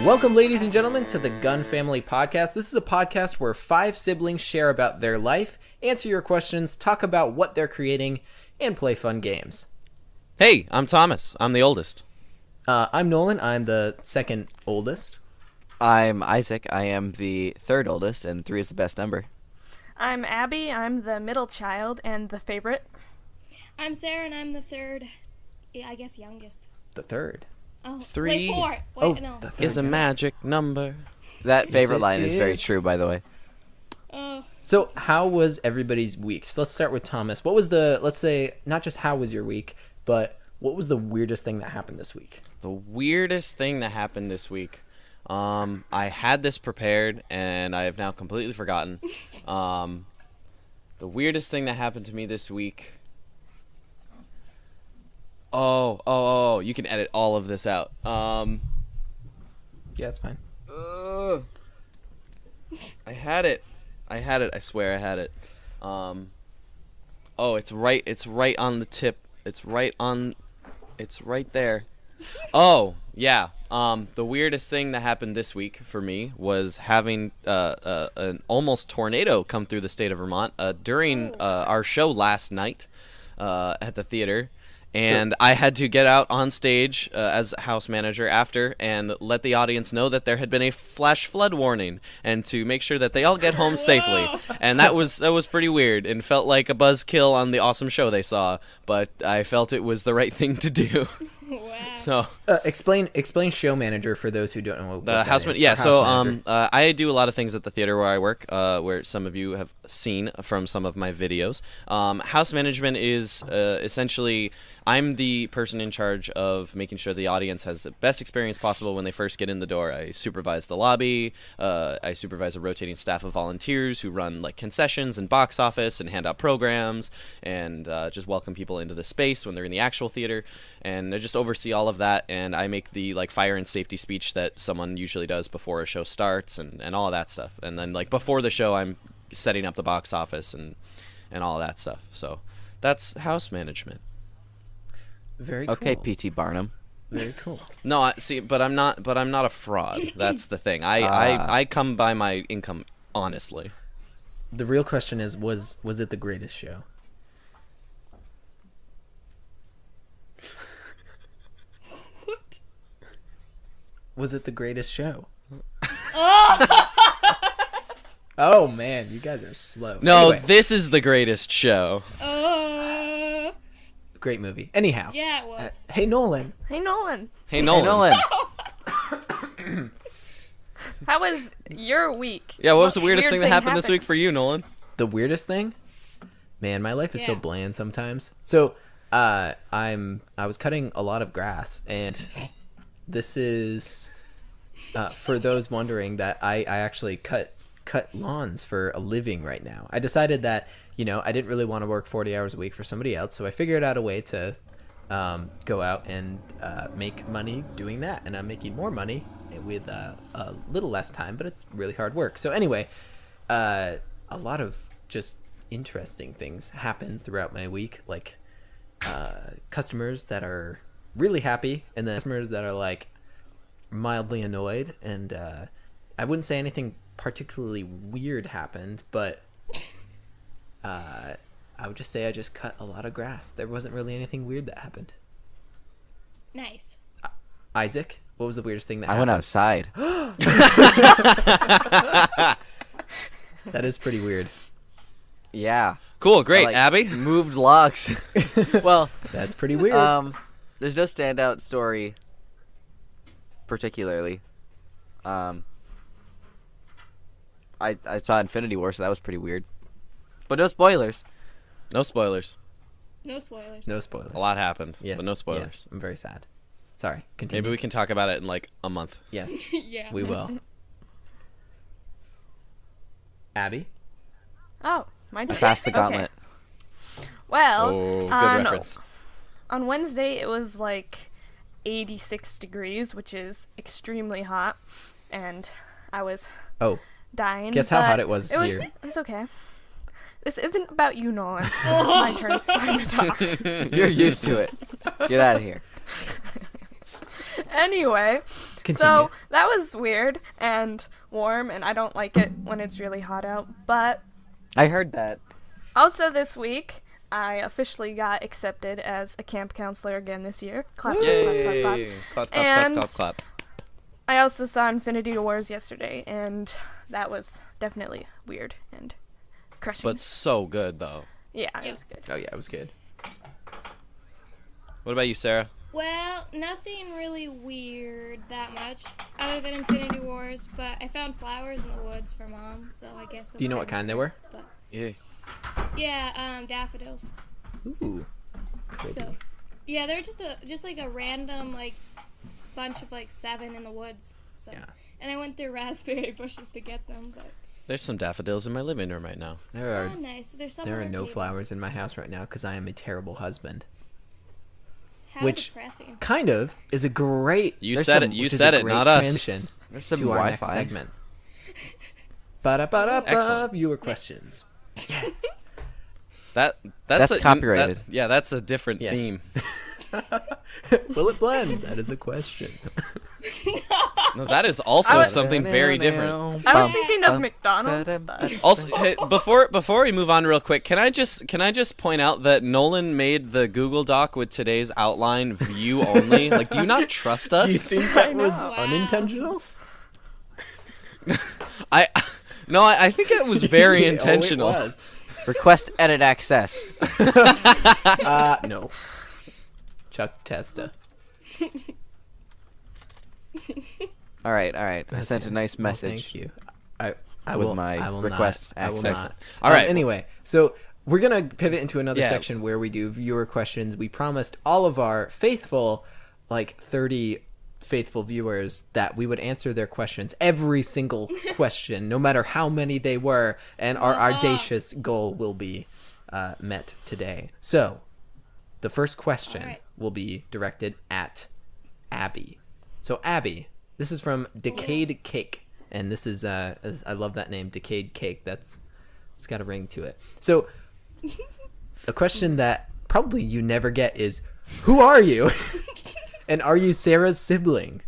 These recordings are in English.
Welcome, ladies and gentlemen, to the Gunn Family Podcast. This is a podcast where 5 siblings share about their life, answer your questions, talk about what they're creating, and play fun games. Hey, I'm Thomas. I'm the oldest. I'm Nolan. I'm the second oldest. I'm Isaac. I am the third oldest, and 3 is the best number. I'm Abby. I'm the middle child and the favorite. I'm Sarah, and I'm the third, I guess, youngest. The third. Oh, 3 wait, 4. Wait, Oh, no. the third. is a magic number. That favorite it line is very is. true, by the way. Oh, So, how was everybody's weeks? Let's start with Thomas. What was let's say, not just how was your week, but what was the weirdest thing that happened this week? The weirdest thing that happened this week. I had this prepared, and I have now completely forgotten. The weirdest thing that happened to me this week. Oh, you can edit all of this out. Yeah, it's fine. I had it. I swear I had it. It's right on the tip. It's right there. Oh, yeah. The weirdest thing that happened this week for me was having an almost tornado come through the state of Vermont during our show last night at the theater. And I had to get out on stage as house manager after and let the audience know that there had been a flash flood warning and to make sure that they all get home safely. And that was pretty weird and felt like a buzzkill on the awesome show they saw, but I felt it was the right thing to do. wow. So Explain show manager for those who don't know what the that house is. yeah. House So manager. I do a lot of things at the theater where I work, where some of you have seen from some of my videos. House management is essentially I'm the person in charge of making sure the audience has the best experience possible when they first get in the door. I supervise the lobby. I supervise a rotating staff of volunteers who run like concessions and box office and hand out programs and just welcome people into the space when they're in the actual theater. And I just oversee all of that, and I make the like fire and safety speech that someone usually does before a show starts and all of that stuff. And then like before the show, I'm setting up the box office and all of that stuff. So that's house management. Very cool. Okay, P.T. Barnum. Very cool. No, but I'm not a fraud. That's the thing. I come by my income honestly. The real question is, was it the greatest show? What? Was it the greatest show? Oh! Oh man, you guys are slow. No, Anyway, this is the greatest show. great movie. Anyhow. Yeah, it was. Hey Nolan. Hey, Nolan. Hey Nolan. How was your week? Yeah, what was the weirdest weird thing that happened this week for you, Nolan? The weirdest thing? Man, my life is so Yeah. bland sometimes. So, I was cutting a lot of grass, and this is for those wondering that I actually cut lawns for a living right now. I decided that, I didn't really want to work 40 hours a week for somebody else, so I figured out a way to go out and make money doing that, and I'm making more money with a little less time, but it's really hard work. So anyway, a lot of just interesting things happen throughout my week, like customers that are really happy and then customers that are like mildly annoyed, and I wouldn't say anything particularly weird happened, but I would just say I just cut a lot of grass. There wasn't really anything weird that happened. Nice. Isaac, what was the weirdest thing that I happened? went outside. That is pretty weird. Yeah. Cool, great, Like, Abby. Moved logs. Well, That's pretty weird. there's no standout story particularly. I saw Infinity War, so that was pretty weird. But no spoilers. No spoilers. No spoilers. No spoilers. A lot happened, Yes. but no spoilers. Yeah, I'm very sad. Sorry. Continue. Maybe we can talk about it in like a month. Yes, Yeah. we will. Abby? Oh, my turn. Passed the Okay. gauntlet. Well, Oh, good on, reference. on Wednesday it was like 86 degrees, which is extremely hot, and I was Oh, dying. guess how but hot it was here. It's okay. This isn't about you, Nolan. This is my turn to talk. You're used to it. Get out of here. Anyway, Continue. So that was weird and warm, and I don't like it when it's really hot out. But I heard that. also this week, I officially got accepted as a camp counselor again this year. Clap, clap, clap, clap, clap. Yay! Clap, clap, And- clap, clap, clap. I also saw Infinity Wars yesterday, and that was definitely weird and crushing. But so good though. yeah, it Yeah. was good. Oh yeah, it was good. What about you, Sarah? Well, nothing really weird that much, other than Infinity Wars. But I found flowers in the woods for Mom, so I guess. Do you know what kind they were? But, Yeah. yeah, daffodils. Ooh. So, yeah, they're just like a random like bunch of like 7 in the woods. So, Yeah. and I went through raspberry bushes to get them, but There's some daffodils in my living room right now. There are oh, nice. There's some. there on are our no table. flowers in my house right now because I am a terrible husband. How which- depressing. Kind of is a great. You There's said some- it. You which is said a it, great not us. transition There's some to our next Wi-Fi. segment. Ba-da-ba-da-ba, Excellent. viewer questions. That's That's copyrighted. Yeah, that's a different Yes. theme. Will it blend? That is the question. No, that is also was- something very different. I was thinking of McDonald's, but Also, hey, before we move on real quick, can I just point out that Nolan made the Google Doc with today's outline view only? Like, do you not trust us? Do you think that was Wow. unintentional? I think it was very intentional. Oh, it was. Request edit access. No. Chuck Testa. All right. I sent a nice Well, message. thank you. I With will, my I will request not, I will access. not. All right. Anyway, so we're gonna pivot into another Yeah. section where we do viewer questions. We promised all of our faithful, like 30 faithful viewers, that we would answer their questions, every single question, no matter how many they were, and our audacious goal will be met today. So, the first question Alright. will be directed at Abby. So, Abby, this is from Decayed Cake, and this is I love that name, Decayed Cake. It's got a ring to it. So, a question that probably you never get is, who are you? And are you Sarah's sibling?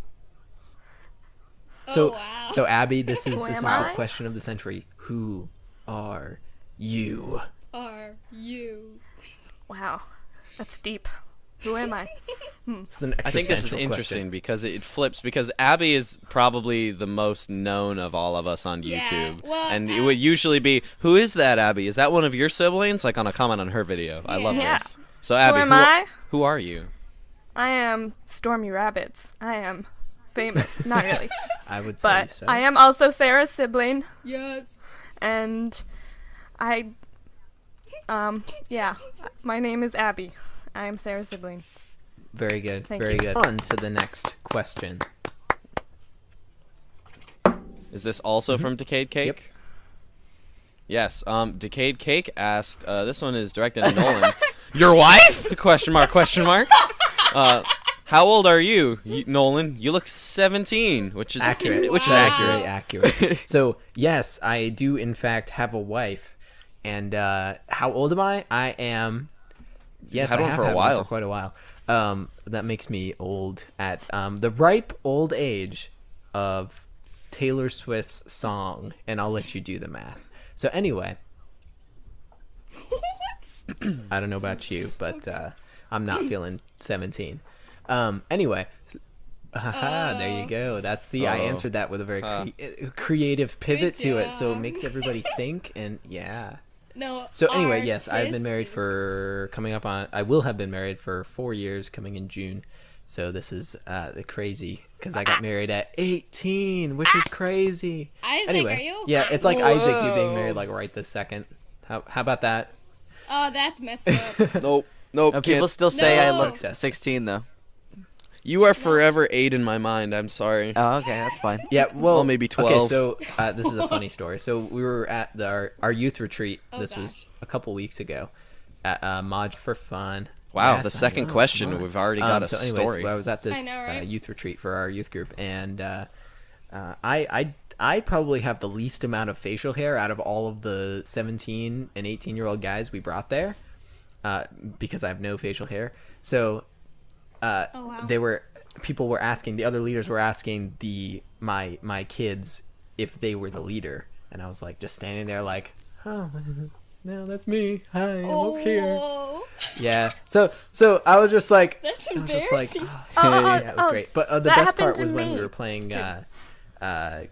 So, Oh, wow. so Abby, this is Who the am I? question of the century. Who are you? Are you? wow, that's deep. Who am I? This is an I think this is existential interesting question. because it flips, because Abby is probably the most known of all of us on Yeah, YouTube. well, and it would usually be, who is that, Abby? Is that one of your siblings? Like on a comment on her video. I love Yeah. this. So Abby, Who am I? who are you? I am Stormy Rabbits. I am famous. Not really. I would say But so. I am also Sarah's sibling, Yes. and yeah, my name is Abby. I am Sarah's sibling. Very good. Thank Very you. good. On to the next question. Is this also from Decayed Cake? Yep. Yes. Decayed Cake asked. This one is directed at Nolan. Your wife? Question mark. Question mark. How old are you, Nolan? You look 17, which is Accurate. Which is Wow. accurate. Accurate. So, yes, I do in fact have a wife. And how old am I? I am. Yes, had I one have for a had one while. for quite a while. That makes me old at the ripe old age of Taylor Swift's song, and I'll let you do the math. So anyway, I don't know about you, but I'm not feeling 17. Anyway, there you go. I Oh. answered that with a very creative pivot to it, so it job. makes everybody think, and yeah. No. So anyway, are yes, I've been kids- married for I will have been married for 4 years coming in June. So this is the crazy, because I got married at 18, which is crazy. Isaac, Anyway, are you okay? yeah, it's like Isaac, you being married like right this second. How about that? Oh, that's messed up. Nope. No, Can't. people still say I No. look 16 though. You are forever 8 in my mind. I'm sorry. Oh, okay, that's fine. Yeah, well, maybe Okay, 12. so this is a funny story. So we were at our youth retreat. Oh, This was a couple weeks ago at Mod for Fun. Wow, Yes, the I second know, question, come on. we've already got a so anyways, story. I was at this I know, right? youth retreat for our youth group, and I probably have the least amount of facial hair out of all of the 17 and 18-year-old guys we brought there, because I have no facial hair. So Oh, wow. they were people were asking, the other leaders were asking my kids if they were the leader, and I was like just standing there like, oh no, that's me. Hi, I'm up here. Yeah. So I was just like, That's I was just like, embarrassing. yeah, it was great. But the that best part happened was to when we me. were playing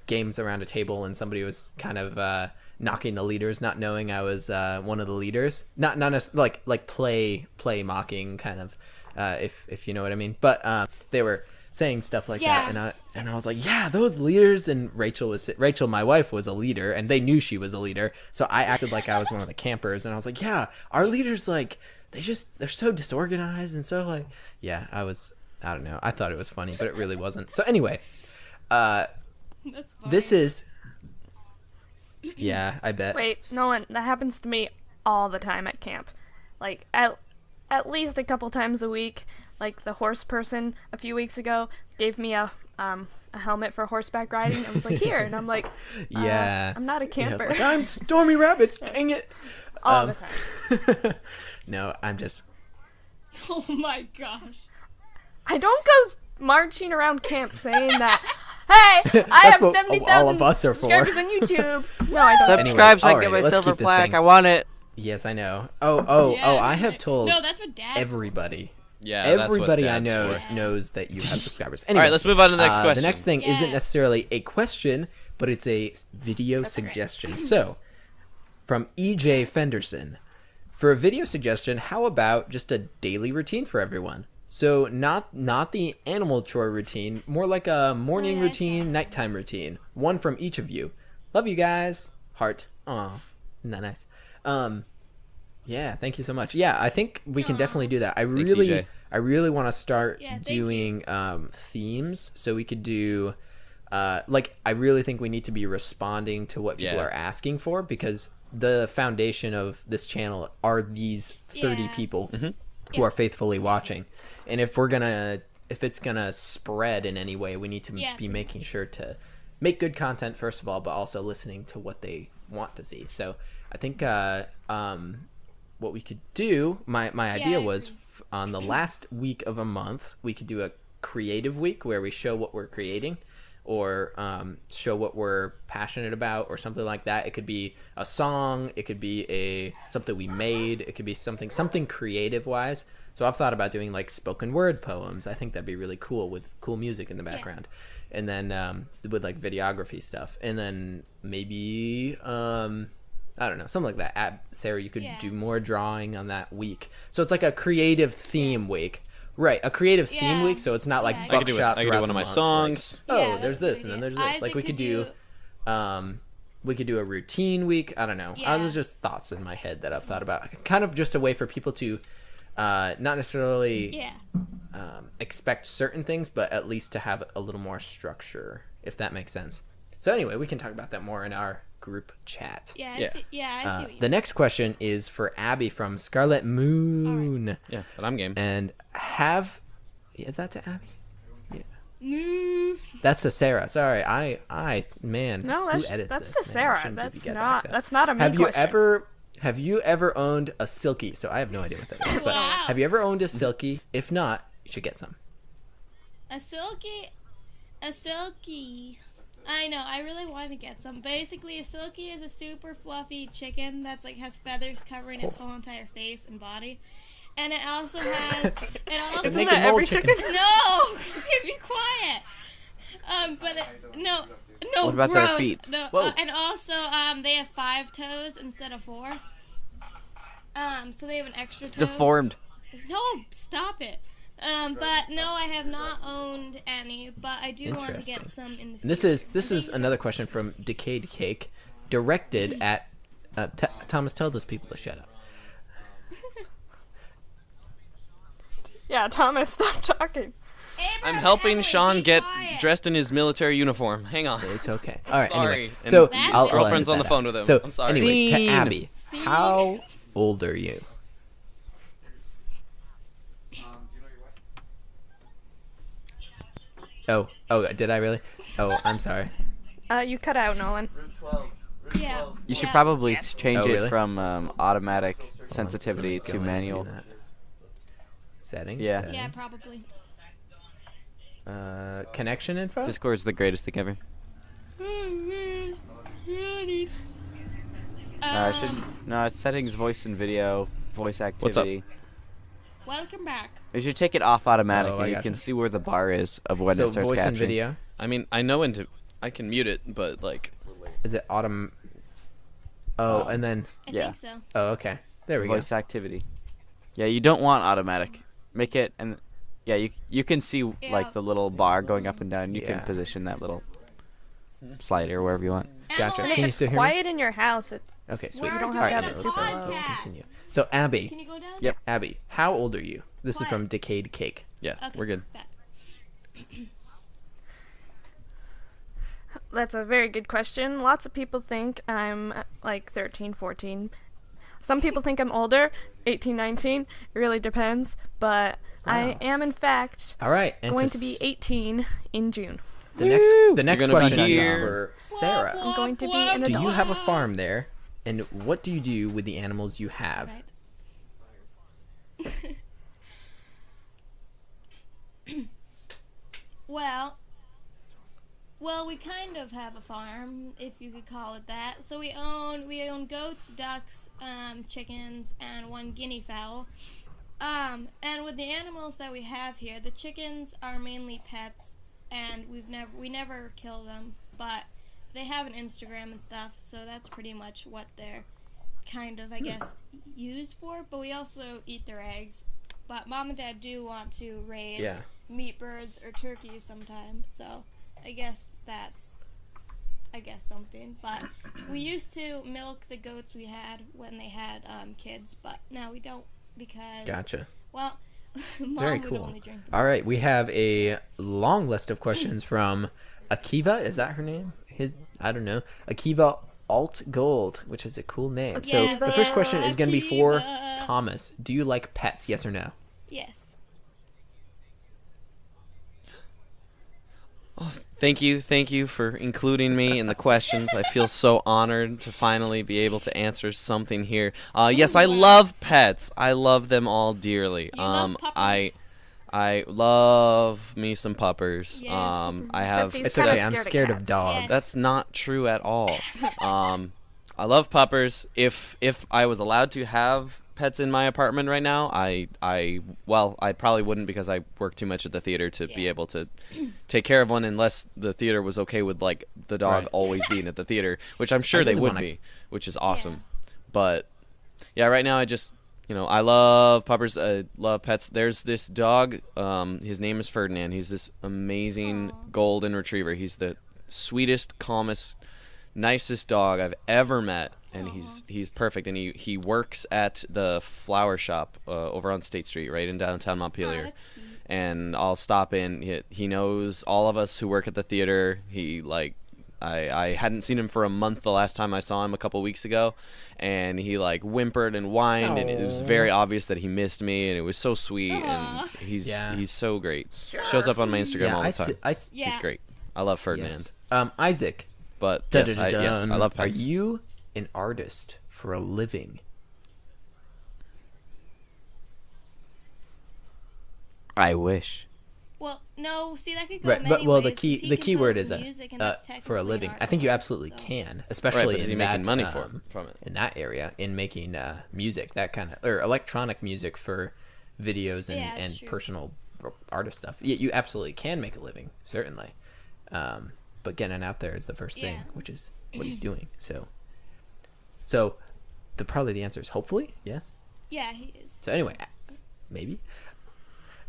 games around a table, and somebody was kind of knocking the leaders, not knowing I was one of the leaders. Not like play mocking kind of, if you know what I mean. But they were saying stuff like Yeah. that, and I was like, yeah, those leaders. And Rachel, my wife, was a leader, and they knew she was a leader, so I acted like I was one of the campers, and I was like, yeah, our leaders, like, they're so disorganized, and so like, yeah, I don't know, I thought it was funny, but it really wasn't. So anyway, That's funny. this is, yeah, I bet. Wait, Nolan, that happens to me all the time at camp. Like, at least a couple times a week. Like, the horse person a few weeks ago gave me a helmet for horseback riding. I was like, here. And I'm like, Yeah. I'm not a Yeah, camper. it's like, I'm Stormy Rabbits, dang it. all the time. No, I'm just, Oh my gosh. I don't go marching around camp saying that, hey, I That's have what 70,000 all of us are for. subscribers on YouTube. No, I don't. Subscribe so I Anyway, can get my alrighty, let's silver keep this plaque. thing- I want it. yes, I know. Oh, Yeah, I have told No, that's what Dad. everybody. Yeah, that's what Everybody I Dad's know for. knows that you have subscribers. All Anyway, right, let's move on to the next question. The next thing isn't Yes. necessarily a question, but it's a video suggestion. So, from EJ Fenderson, for a video suggestion, how about just a daily routine for everyone? So not the animal chore routine, more like a morning yeah, I saw routine, nighttime routine. One from each of you. Love you guys. Heart. Aw, isn't that nice? Yeah, thank you so much. Yeah, I think we can definitely do that. Thanks, EJ. I really want to start Yeah, thank doing themes, so we could do like, I really think we need to be responding to what people Yeah. are asking for, because the foundation of this channel are these 30 Yeah. people Mm-hmm. who are faithfully watching. And if it's gonna spread in any way, we need to Yeah. be making sure to make good content first of all, but also listening to what they want to see. So I think what we could do, my idea I was agree. on the last week of a month, we could do a creative week where we show what we're creating, or show what we're passionate about, or something like that. It could be a song, it could be something we made, it could be something creative wise. So I've thought about doing like spoken word poems. I think that'd be really cool with cool music in the background. And then with like videography stuff, and then maybe I don't know, something like that. Sarah, you could Yeah. do more drawing on that week. So it's like a creative theme week. Right, a creative theme Yeah. week, so it's not like Yeah, I I could do buckshot one throughout of the my month, songs. like, Yeah, oh, there's that's a this, good and then idea. there's this. Isaac Like we could do a routine week. I don't know. Yeah. Those are just thoughts in my head that I've thought about. Kind of just a way for people to not necessarily Yeah. expect certain things, but at least to have a little more structure, if that makes sense. So anyway, we can talk about that more in our group chat. Yeah. Yeah. I see, yeah. I see what you The next question is for Abby from Scarlet Moon. Yeah, but I'm game. And is that to Abby? mean. That's to Sarah. Sorry, man. No, who that's edits that's this, to man? I Sarah. shouldn't give That's you guys not access. that's not a me Have you question. ever owned a silky? So I have no idea what that is. But Wow. have you ever owned a silky? If not, you should get some. A silky. I know. I really want to get some. Basically, a silky is a super fluffy chicken that's like has feathers covering its whole entire face and body, and it also has. Isn't Isn't make a that every mold chicken. chicken? No, be quiet. No. What about their gross. feet? No, Whoa. and also, they have 5 toes instead of 4. So they have an extra It's toe. deformed. No, stop it. But no, I have not owned any, but I do want to Interesting. get some in the future. This is another question from Decayed Cake, directed at Thomas. Tell those people to shut up. Yeah, Thomas, stop talking. I'm helping Emily, Sean be get quiet. dressed in his military uniform. Hang on. It's okay. All right. Sorry. Anyway, And so That's I'll his girlfriend's edit on the that phone out. with him. So, I'm sorry. anyways, to Scene. Abby, Scene. how old are you? Oh, did I really? Oh, I'm sorry. You cut out, Nolan. Yeah. You should yeah. probably change Oh, really? it from automatic Hold on, sensitivity let me to go in and do manual. that. Settings. Yeah. settings. Yeah, probably. connection info. Discord's the greatest thing ever. It's settings, voice and video, voice activity. Welcome back. You should take it off automatic, Oh, and I you gotcha. can see where the bar is of when So it starts voice capturing. and video. I mean, I know when to. I can mute it, but like. Is it autumn? Oh, and then I Yeah. think so. oh, okay. There we Voice activity. Yeah, you don't want automatic. Make it, and yeah, you can see like the little bar going up and down. You can Yeah. position that little slider wherever you want. Gotcha. Emily, Can you It's still hear me? quiet in your house. go. Okay, sweet. We're You don't doing have to a have it let's, super let's low. podcast. continue. So Abby, Can you go down? Yep. Abby, how old are you? This is What? from Decayed Cake. Yeah, Okay, we're good. back. That's a very good question. Lots of people think I'm like 13, 14. Some people think I'm older, 18, 19. It really depends. But I Wow. am, in fact, All right, and going to be s- 18 in June. the next gonna be question is here. for Sarah. I'm going to be an Do adult. you have a farm there? And what do you do with the animals you have? Right. Well, we kind of have a farm, if you could call it that. So we own goats, ducks, chickens, and one guinea fowl. And with the animals that we have here, the chickens are mainly pets, and we never kill them, but they have an Instagram and stuff, so that's pretty much what they're kind of, I guess, used for. But we also eat their eggs. But Mom and Dad do want to raise Yeah. meat birds or turkeys sometimes, so I guess that's something. But we used to milk the goats we had when they had kids, but now we don't because Gotcha. well, Mom Very would cool. only drink the All right, we have a long list of questions from Akiva. Is that her name? I don't know. Akiva Alt Gold, which is a cool name. So Yeah, the first question is going to be for Akiva. Thomas. Do you like pets? Yes or no? Yes. Thank you for including me in the questions. I feel so honored to finally be able to answer something here. Yes, I love pets. I love them all dearly. You love puppers? I love me some puppers. Yes, I puppers. have. He's It's kinda okay. I'm scared of cats. dogs. Yes. That's not true at all. I love puppers. If I was allowed to have pets in my apartment right now, I probably wouldn't because I work too much at the theater to be Yeah. able to take care of one unless the theater was okay with like the dog Right. always being at the theater, which I'm sure they really would wanna- be, which is awesome. But yeah, right now I just I love puppers. I love pets. There's this dog. His name is Ferdinand. He's this amazing golden retriever. He's the sweetest, calmest, nicest dog I've ever met, and he's perfect. And he works at the flower shop over on State Street, right in downtown Montpelier. that's cute. And I'll stop in. He knows all of us who work at the theater. I hadn't seen him for a month the last time I saw him a couple weeks ago, and he like whimpered and whined, and it was very obvious that he missed me, and it was so sweet. Aw. And he's Yeah. he's so great. Shows up on my Instagram Yeah, all the time. Yeah. He's great. I love Ferdinand. Yes. Isaac. But yes, I Dun-dun-dun. love Are pets. you an artist for a living? I wish. Well, no. See, that could go Right, many but well, ways, 'cause he the key word composes is music, and that's for a technically living. an I think you art absolutely form, so. can, Right, especially but is he in making that, money from it? in that area in making music, that kind of or electronic music for videos and, Yeah, that's and true. personal artist stuff. You absolutely can make a living, certainly. But getting out there is the first thing, Yeah. which is what he's doing. So probably the answer is hopefully yes. Yeah, he is. So anyway, maybe.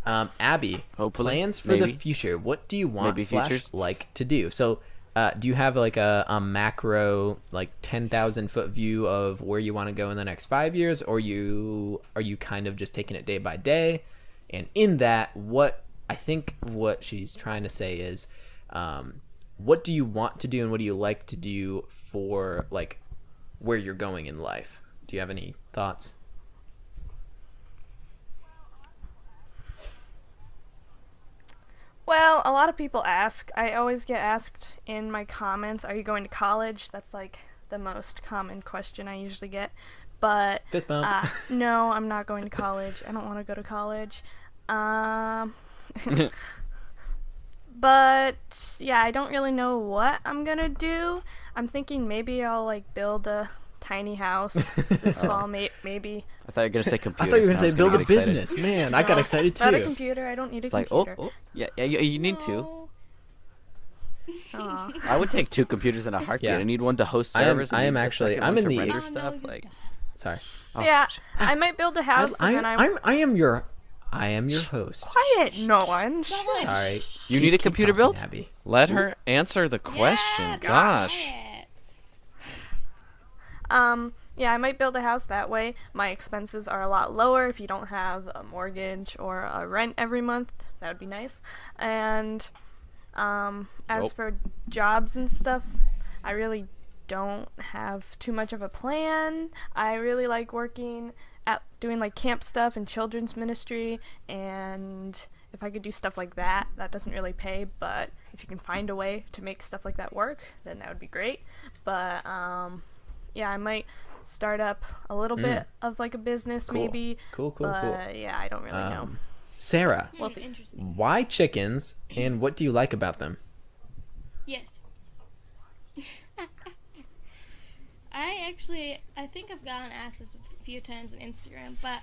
Abby, Hopefully, plans for maybe. the future. What do you want Maybe / futures. like to do? So, do you have like a macro, like 10,000-foot view of where you want to go in the next 5 years, or are you kind of just taking it day by day? And in that, what she's trying to say is, what do you want to do and what do you like to do for like where you're going in life? Do you have any thoughts? Well, a lot of people ask. I always get asked in my comments, "Are you going to college?" That's like the most common question I usually get. But Fist bump. no, I'm not going to college. I don't want to go to college. But yeah, I don't really know what I'm gonna do. I'm thinking maybe I'll like build a tiny house this fall. Maybe. I thought you were gonna say I computer. thought you were and gonna I say was build a get excited. business. Man, I got excited Not a too. computer. I don't need a It's like, computer. yeah, you need to. Oh, Aw. I would take 2 computers in a heartbeat. Yeah. I need one to host I am- servers. I am need a actually- second I'm one in to the- render no, stuff. you Like, don't. Sorry. oh, Yeah, I might build a house and then I am your host. Quiet, Nolan. Sorry. You need a computer talking, built? Abby. Let her answer the question. Yeah, Gosh. it. Yeah, I might build a house that way. My expenses are a lot lower if you don't have a mortgage or a rent every month. That would be nice. And as Nope. for jobs and stuff, I really don't have too much of a plan. I really like working at doing like camp stuff and children's ministry, and if I could do stuff like that, that doesn't really pay, but if you can find a way to make stuff like that work, then that would be great. But yeah, I might start up a little bit of like a business Cool. maybe. Cool. But yeah, I don't really know. Sarah, We'll see. Interesting. why chickens and what do you like about them? Yes. I think I've gotten asked this a few times on Instagram, but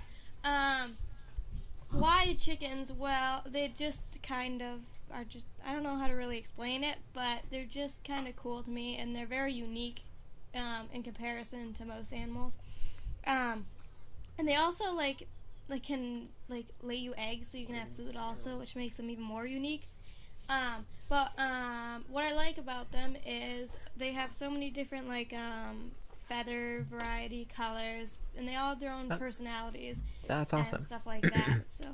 why chickens? Well, they just kind of are just, I don't know how to really explain it, but they're just kind of cool to me, and they're very unique in comparison to most animals. And they also can lay you eggs, so you can have food also, which makes them even more unique. But what I like about them is they have so many different feather variety colors, and they all have their own personalities. That's awesome. And stuff like that. So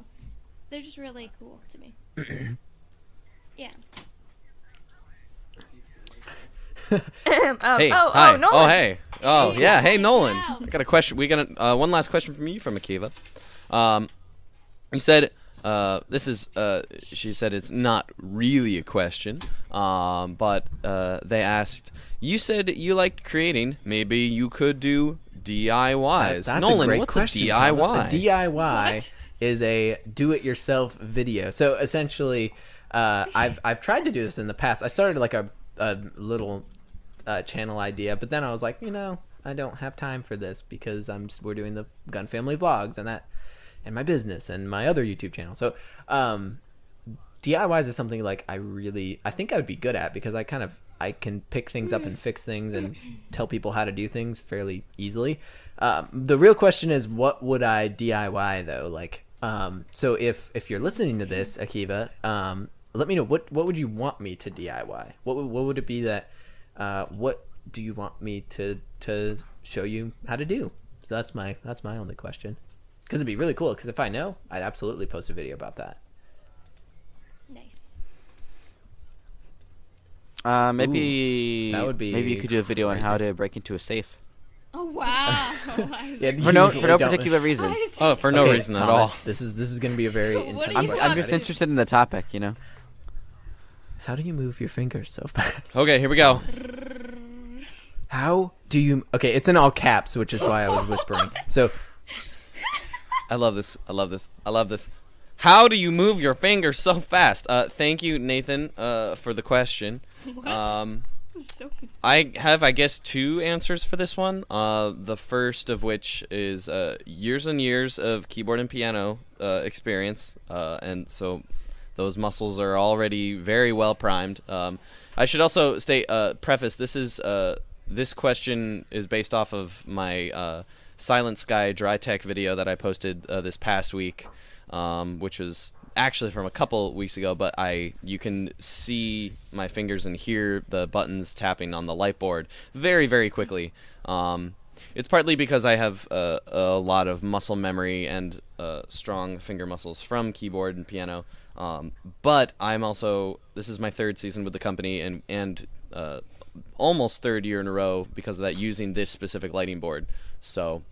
they're just really cool to me. Yeah. Hey, oh, hi. Nolan. Oh, hey. Oh, Hey, yeah. Hey, hey, Nolan. wow. I got a question. We got one last question from you, from Akiva. You said this is. She said it's not really a question. But they asked. You said you liked creating. Maybe you could do DIYs. That's Nolan, a great what's question, a DIY? Thomas. A DIY is a do-it-yourself video. So essentially, I've tried to do this in the past. I started like a little channel idea, but then I was like, I don't have time for this because we're doing the Gunn family vlogs and my business and my other YouTube channel. So DIYs is something like I think I would be good at because I can pick things up and fix things and tell people how to do things fairly easily. The real question is, what would I DIY though? So if you're listening to this, Akiva, let me know what would you want me to DIY? What would it be that what do you want me to show you how to do? So that's my only question. Because it'd be really cool. Because if I know, I'd absolutely post a video about that. Nice. Maybe that would be maybe you could do a video on crazy. how to break into a safe. Oh wow. Yeah, For no usually don't. particular reason. Oh, for no Okay, reason at Thomas, all. This is going to be a very What intense do you question. I'm just interested in the topic, How do you move your fingers so fast? Okay, here we go. How do you? Okay, it's in all caps, which is why I was whispering. So I love this. I love this. I love this. How do you move your fingers so fast? Thank you, Nathan, for the question. What? Um, I'm so confused. I have, I guess, 2 answers for this one. The first of which is years and years of keyboard and piano experience, and so those muscles are already very well primed. I should also state, preface, this question is based off of my Silent Sky dry tech video that I posted this past week, which was actually from a couple weeks ago, but you can see my fingers and hear the buttons tapping on the light board very, very quickly. It's partly because I have a lot of muscle memory and strong finger muscles from keyboard and piano, but I'm also, this is my 3rd season with the company and almost 3rd year in a row because of that, using this specific lighting board. So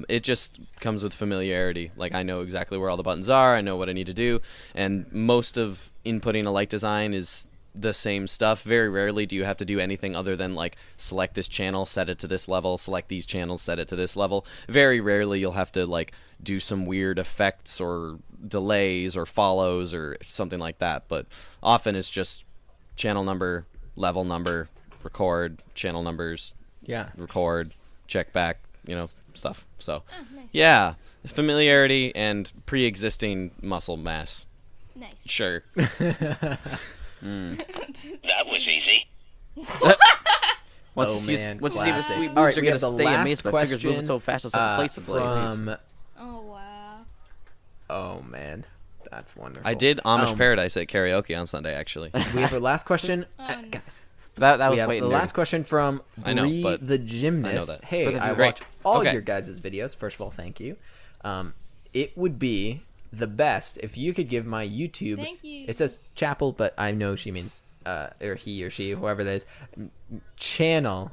it just comes with familiarity. Like, I know exactly where all the buttons are, I know what I need to do, and most of inputting a light design is the same stuff. Very rarely do you have to do anything other than like select this channel, set it to this level, select these channels, set it to this level. Very rarely you'll have to like do some weird effects or delays or follows or something like that, but often it's just channel number, level number, record, channel numbers, record, check back, stuff. So nice. yeah, familiarity and pre-existing muscle mass. Nice. Sure. That was easy. Once you see what classic. sweet moves, All right, you're we gonna have the stay last amazed. My fingers moving question, so fast, it's like a place of blazes. from. Oh wow. Oh man, that's wonderful. I did Amish Paradise at karaoke on Sunday, actually. We have our last question, no. guys. That We was have waiting. the last question from I know, Bree but the I know gymnast. that. Hey, I Great. watch all Okay. your guys' videos. First of all, thank you. It would be the best if you could give my YouTube. Thank you. It says chapel, but I know she means or he or she, whoever that is, channel.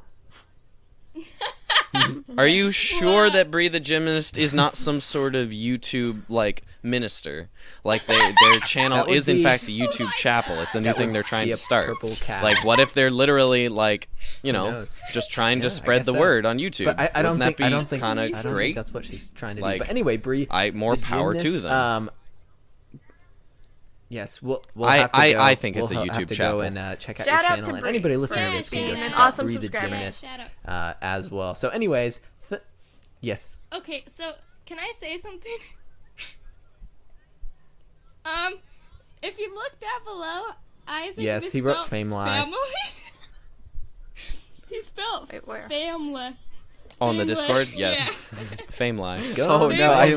Are you sure that Bree the Gymnast is not some sort of YouTube like minister? Like their channel That would is in be- fact a YouTube chapel. It's a new That thing would they're trying be to a start. purple cat. Like what if they're literally like knows? just trying to I spread guess the so. word on YouTube? But I don't Wouldn't think I don't think kind I of don't think great. that's what she's trying to Like, do. But anyway, Bree, more the power to gymnast, them. Yes, we'll I- have to go. I think it's a we'll YouTube have to chapel. go and check out Shout your out channel. to And Bree anybody listening for to this can being go an check out awesome Bree the subscriber. gymnast Shout out. as well. So, anyways, yes, Okay, so can I say something? If you look down below, Isaac Yes, he wrote misspelled Family. family. He spelled Wait, where? family. On the Family. Discord, yes. Yeah. Fame Live. go. Oh, no, I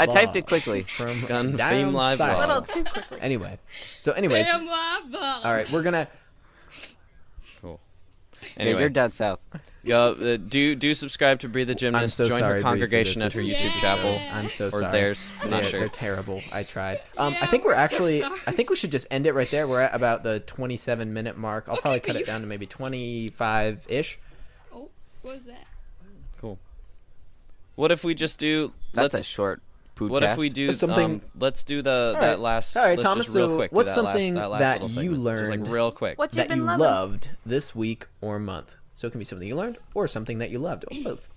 typed blog it quickly. from Gun down Fame Live south. A little blog. too quickly. Anyway, so anyways, Family blog. all right, we're gonna. Cool. Yeah, Anyway, you're down south. do subscribe to Bree the Gymnast. so Join sorry, her Bree, for congregation this. at her This YouTube is- chapel. Yeah. I'm so Or sorry. theirs. I'm not sure. They're terrible. I tried. Yeah, I think we're we're so actually. sorry. I think we should just end it right there. We're at about the 27-minute mark. I'll probably but cut it you- down to maybe 25-ish. Oh, what was that? Cool. What if we just do? That's let's. a short podcast. What if we do Something- let's do All that right. last. All right, let's Thomas, Just real so quick. do what's that last- something that last that little you segment, just like learned real quick? What you that been you loving? loved this week or month? So it can be something you learned or something that you loved, or both.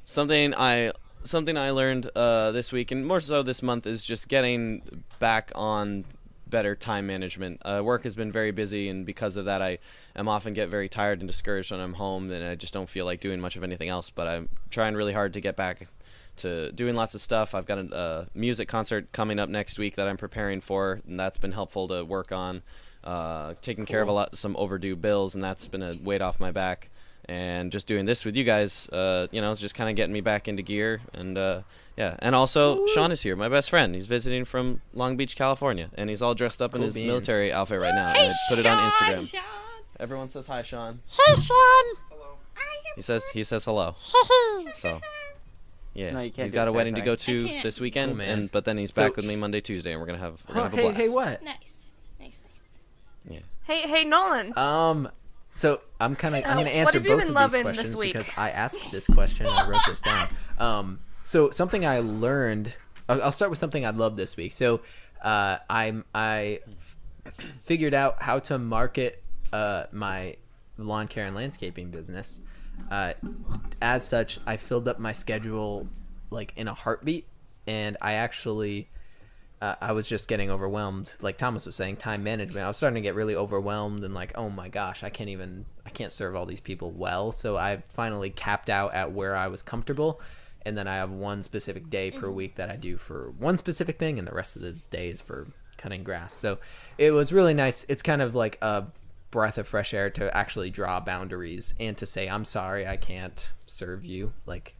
Something I learned this week and more so this month is just getting back on better time management. Work has been very busy, and because of that, I am often get very tired and discouraged when I'm home, and I just don't feel like doing much of anything else. But I'm trying really hard to get back to doing lots of stuff. I've got a music concert coming up next week that I'm preparing for, and that's been helpful to work on. Taking care of some overdue bills, and that's been a weight off my back. And just doing this with you guys, it's just kind of getting me back into gear. And yeah, and also Sean is here, my best friend. He's visiting from Long Beach, California, and he's all dressed up in Cool his beans. military outfit right now. And I put it on Instagram. Sean. Everyone says hi, Sean. Hey, Sean. He says hello. So yeah, No, you can't he's do got it, a wedding to sorry. go I to can't. this weekend, Cool, man. but then he's So- back with me Monday, Tuesday, and we're gonna have a blast. Hey, what? Nice. Yeah. Hey, Nolan. So I'm gonna what answer have you both been of loving these this questions week? because I asked this question and I wrote this down. So something I learned. I'll start with something I loved this week. So I figured out how to market my lawn care and landscaping business. As such, I filled up my schedule like in a heartbeat, and I actually. I was just getting overwhelmed, like Thomas was saying, time management. I was starting to get really overwhelmed and like, oh my gosh, I can't serve all these people well. So I finally capped out at where I was comfortable. And then I have one specific day per week that I do for one specific thing, and the rest of the day is for cutting grass. So it was really nice. It's kind of like a breath of fresh air to actually draw boundaries and to say, I'm sorry, I can't serve you. Like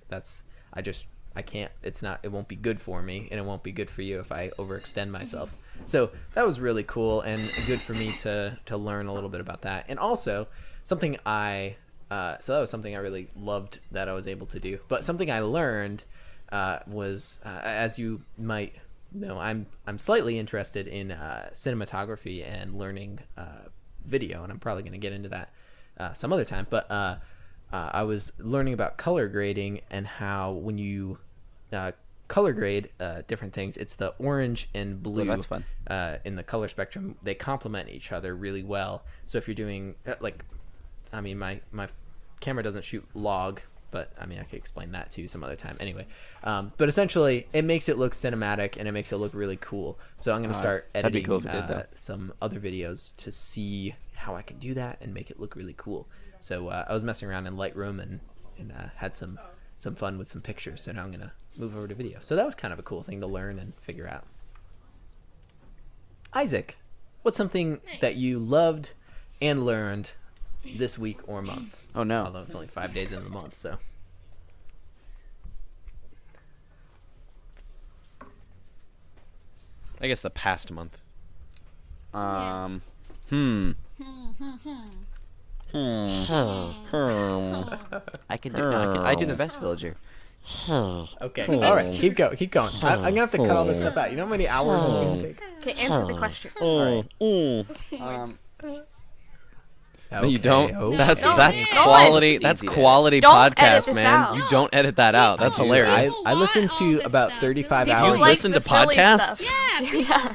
I can't, it won't be good for me, and it won't be good for you if I overextend myself. So that was really cool and good for me to learn a little bit about that. And also something so that was something I really loved that I was able to do. But something I learned was, as you might know, I'm slightly interested in cinematography and learning video, and I'm probably going to get into that some other time. But I was learning about color grading and how when you color grade different things. It's the orange and blue. that's fun. In the color spectrum, they complement each other really well. So if you're doing my camera doesn't shoot log, but I mean I could explain that too some other time. Anyway, but essentially it makes it look cinematic and it makes it look really cool. So I'm gonna start that'd be editing cool if it did that. some other videos to see how I can do that and make it look really cool. So I was messing around in Lightroom and had some fun with some pictures. So now I'm gonna move over to video. So that was kind of a cool thing to learn and figure out. Isaac, what's something that you loved and learned this week or month? Oh no. Although it's only 5 days in the month, so. I guess the past month. I can do. No, I do the best villager. Okay. All right. Keep going. I'm gonna have to cut all this stuff out. You know how many hours it's gonna take? Okay, answer the question. No, you don't. Okay. That's No, quality. it's That's easy. quality Don't edit podcast, this man. out. You don't edit that out. That's Dude, hilarious. I listened Want to all this about stuff. 35 Did you hours. like listen the to silly podcasts? stuff? Yeah.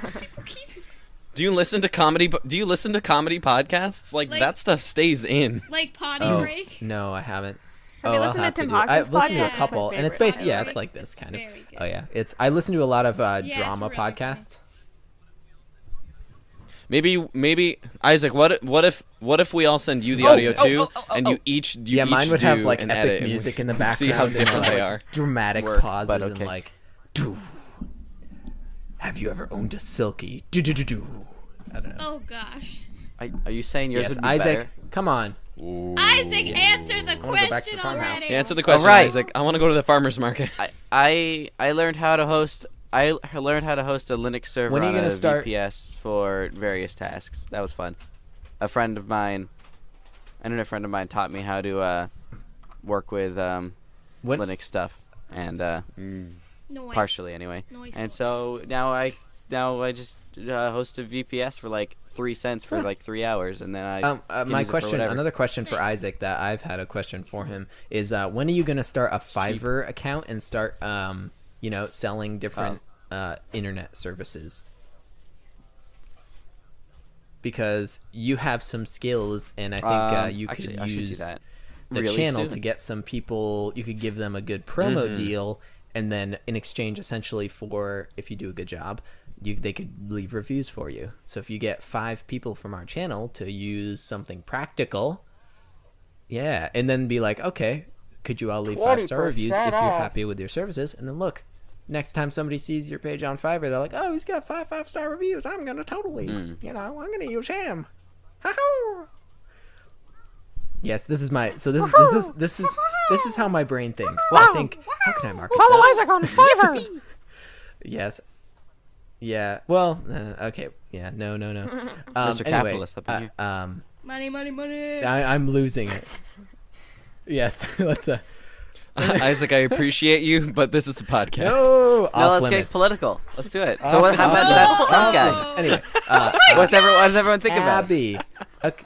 Do you listen to comedy? Do you listen to comedy podcasts? Like that stuff stays in. Like potty Oh, break. no, I haven't. Have you I'll listened to have Tim do it. I've Hawkins' listened to a podcast? couple, That's my and it's favorite. basically Really? it's like this kind of. Very good. Oh yeah, I listen to a lot of Yeah, drama it's really podcasts. Maybe Isaac. What if we all send you the audio too, and you each Yeah, mine would do have like an epic edit and music in the see background. how and, different they like, are. Dramatic Work, pauses but and okay. like, doo. Have you ever owned a silky? Do do do do. I don't know. Oh gosh. Are you saying yours Yes, would be Isaac, better? come on. Isaac, answer the wanna go back to question the farmhouse. already. Answer the question, Alright. Isaac. I want to go to the farmer's market. I learned how to host. I learned how to host a Linux server When are you on gonna a start- VPS for various tasks. That was fun. A friend of mine, an internet friend of mine, taught me how to work with When- Linux stuff, and Noise. partially anyway. Noise. And so now I just host a VPS for like 3 cents for like 3 hours, and then I can My use it for question, whatever. another question for Isaac that I've had a question for him is when are you going to start a Fiverr account and start, selling different internet services? Because you have some skills, and I think you actually, could I should do use that the really channel soon. to get some people. You could give them a good promo deal, and then in exchange, essentially, for if you do a good job, they could leave reviews for you. So if you get 5 people from our channel to use something practical, yeah, and then be like, okay, could you all leave 5-star reviews if you're happy with your services? And then look, next time somebody sees your page on Fiverr, they're like, oh, he's got 5-star reviews. I'm gonna totally, I'm gonna use him. Yes, this is my. So this is how my brain thinks. So I think, how can I market? Follow that? Isaac on Fiverr. Yes. Yeah. Well. Okay. Yeah. No. Mr. Anyway, Capitalist up in here. Money, money, money. I'm losing it. Yes. Let's. Isaac, I appreciate you, but this is a podcast. No. No, let's get political. Let's do it. So how about that Trump guy? Anyway. What does everyone think about? Abby. Okay.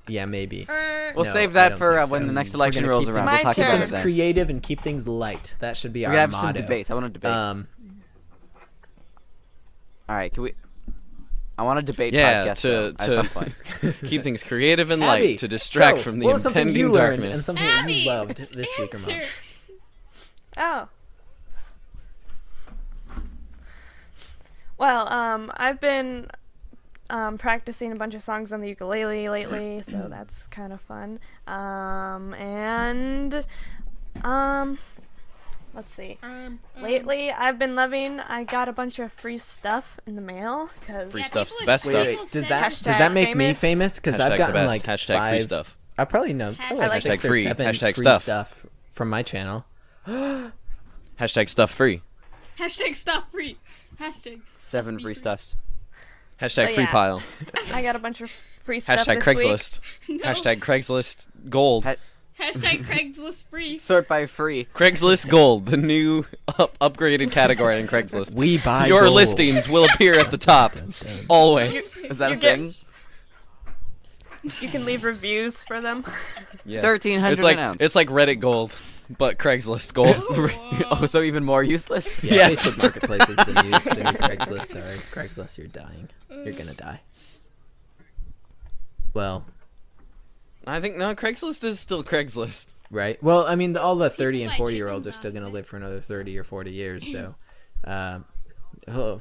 Yeah, maybe. We'll No, save I that don't for think when so. the next We're election gonna rolls keep around. things- We'll talk My Keep about turn. it things then. creative and keep things light. That should be We our have motto. some debates. I want to debate. All right, can we? I want to debate Yeah, podcast though, at some point. Keep things creative and Abby, light to distract so, from the what was something you impending learned and darkness. something that Abby, you loved this week or answer. month? Oh. Well, I've been practicing a bunch of songs on the ukulele lately, so that's kind of fun. Let's see. Lately, I've been loving. I got a bunch of free stuff in the mail because Free Yeah, stuff's people the best are- stuff. Wait, People does send that us does that make me famous? famous? Because Hashtag I've the gotten best. like Hashtag 5, free stuff. I probably know Hashtag like Hashtag 6 or free. 7 Hashtag free stuff. from my channel. Hashtag stuff free. Hashtag stop free. Hashtag. 7 free stuffs. Hashtag Oh, free yeah. pile. I got a bunch of free stuff Hashtag this week. Craigslist. No. Hashtag Craigslist Gold. Hashtag Craigslist free. Sort by free. Craigslist Gold, the new upgraded category in Craigslist. We buy Your gold. listings will appear at the top. Always. Is that You a get- thing? You can leave reviews for them. Yes. 1,300 It's like an ounce. it's like Reddit Gold, but Craigslist Gold. Oh, so even more useless? Yeah, Yes. Facebook Marketplace is the new Craigslist. Sorry, Craigslist, you're dying. You're gonna die. Well, I think no, Craigslist is still Craigslist. right. Well, I mean, all the 30 and buy 40-year-olds are chickens still off gonna of it. live for another 30 or 40 years. So, oh,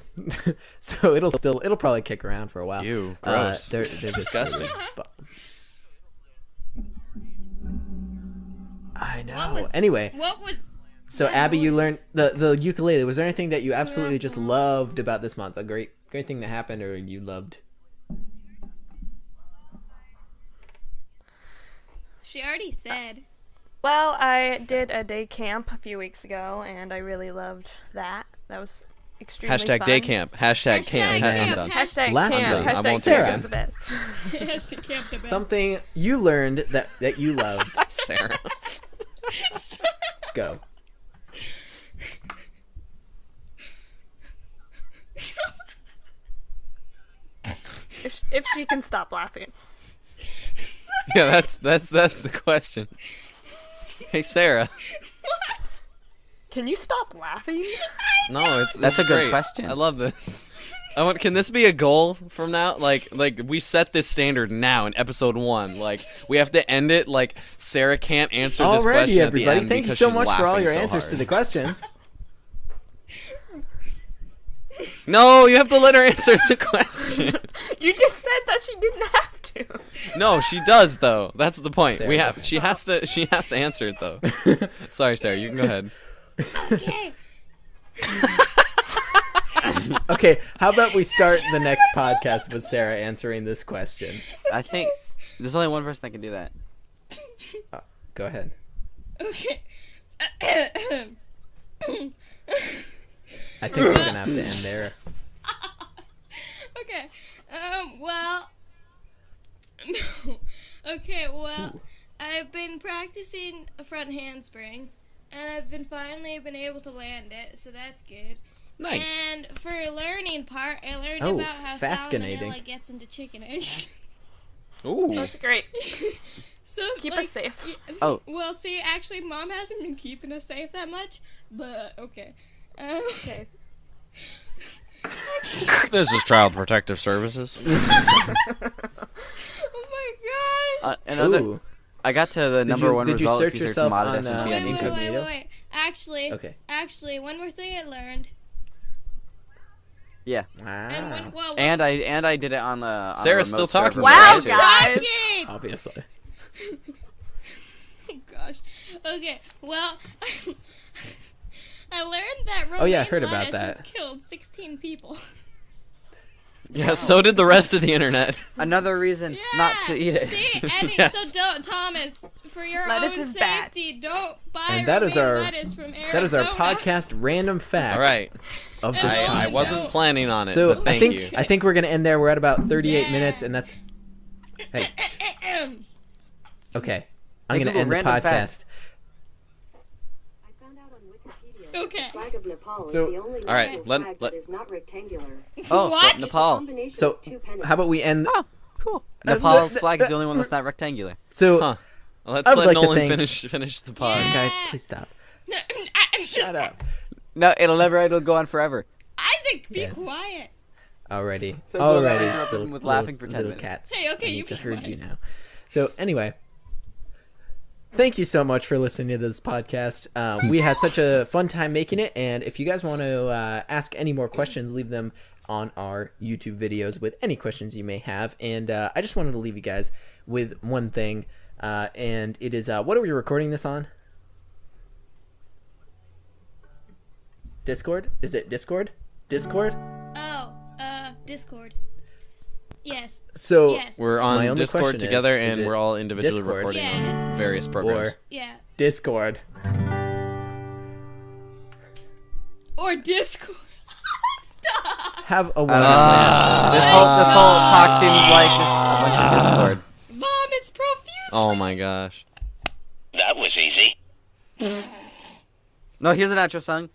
so it'll probably kick around for a while. Ew, gross. They're just Disgusting. really I know. What was- Anyway, What was? so yeah, Abby, you what learned the ukulele. Was there anything that you absolutely just loved about this month? A great thing that happened, or you loved? She already said. Well, I did a day camp a few weeks ago, and I really loved that. That was extremely Hashtag fun. day camp. Hashtag camp. camp. I'm done. Hashtag Lastly, camp. I Hashtag won't say camp again. is the best. Hashtag camp the best. Something you learned that you loved. Sarah. Go. If she can stop laughing. Yeah, that's the question. Hey Sarah. Can you stop laughing? No, That's a good great. question. I love this. Can this be a goal from now? Like we set this standard now in episode 1. Like we have to end it. Like Sarah can't answer this question Alrighty, at the everybody. end Thank you because so she's much for all laughing your so answers hard. to the questions. No, you have to let her answer the question. You just said that she didn't have to. No, she does though. That's the point. Sarah. She has to answer it though. Sorry, Sarah. You can go ahead. Okay. Okay, how about we start the next podcast with Sarah answering this question? I think there's only one person that can do that. Go ahead. Okay. I think we're gonna have to end there. Okay. Well. No. Okay. Well, I've been practicing front handsprings, and I've finally been able to land it, so that's good. Nice. And for a learning part, I learned Oh, about how fascinating. salmonella gets into chicken eggs. Ooh. That's great. So Keep like, us safe. Oh. Well, see, actually, Mom hasn't been keeping us safe that much, but okay. Okay. This is Child Protective Services. Oh my god. Another. Ooh. I got to the number one did you result search if you search yourself modded on, SMP on Wait, YouTube. Incognito? Actually, Okay. one more thing I learned. Yeah, Wow. And well, and I did it on a Sarah's remote still talking. server. Wow, too. guys. Sucking! Obviously. Oh gosh. Okay. Well, I learned that romaine Oh, yeah, I heard about lettuce that. has killed 16 people. Yeah, so did the rest of the internet. Another reason not to eat it. See, Eddie, Yes. so don't, Thomas, for your Lettuce own is bad. safety, don't buy And that is romaine our lettuce from Arizona. that is our podcast random fact All right. of this Oh, I podcast. wasn't planning on it, So but thank I think you. I think we're gonna end there. We're at about 38 Yeah. minutes, and that's hey. Okay, I'm Hey, gonna Google, end the random podcast. fact. Okay. Flag of Nepal is So- the only all right, national let- flag let- that is not rectangular. Oh, What? Nepal. Combination So of two pennants. how about we end? Oh, cool. Nepal's flag is the only one that's not rectangular. So Huh. Let's I would let like to Nolan thank- finish the pod. Yeah. guys, please stop. Shut up. No, it'll go on forever. Isaac, be Yes. quiet. Already, Says Logan, already. interrupted him with laughing for 10 little minutes. cats. Hey, okay, I you need to be herd quiet. you now. So anyway, thank you so much for listening to this podcast. We had such a fun time making it, and if you guys want to ask any more questions, leave them on our YouTube videos with any questions you may have. And I just wanted to leave you guys with one thing, and it is what are we recording this on? Discord? Is it Discord? Discord? Oh, Discord. Yes. So Yes. We're My on only Discord question together, is and it we're all individually Discord? recording Yes. on various programs. or Yeah. Discord. Or Discord. Stop. Have a I don't wonderful know. This whole talk seems like just a bunch of Discord. Mom, it's profuse. Oh my gosh. That was easy. No, here's an outro song.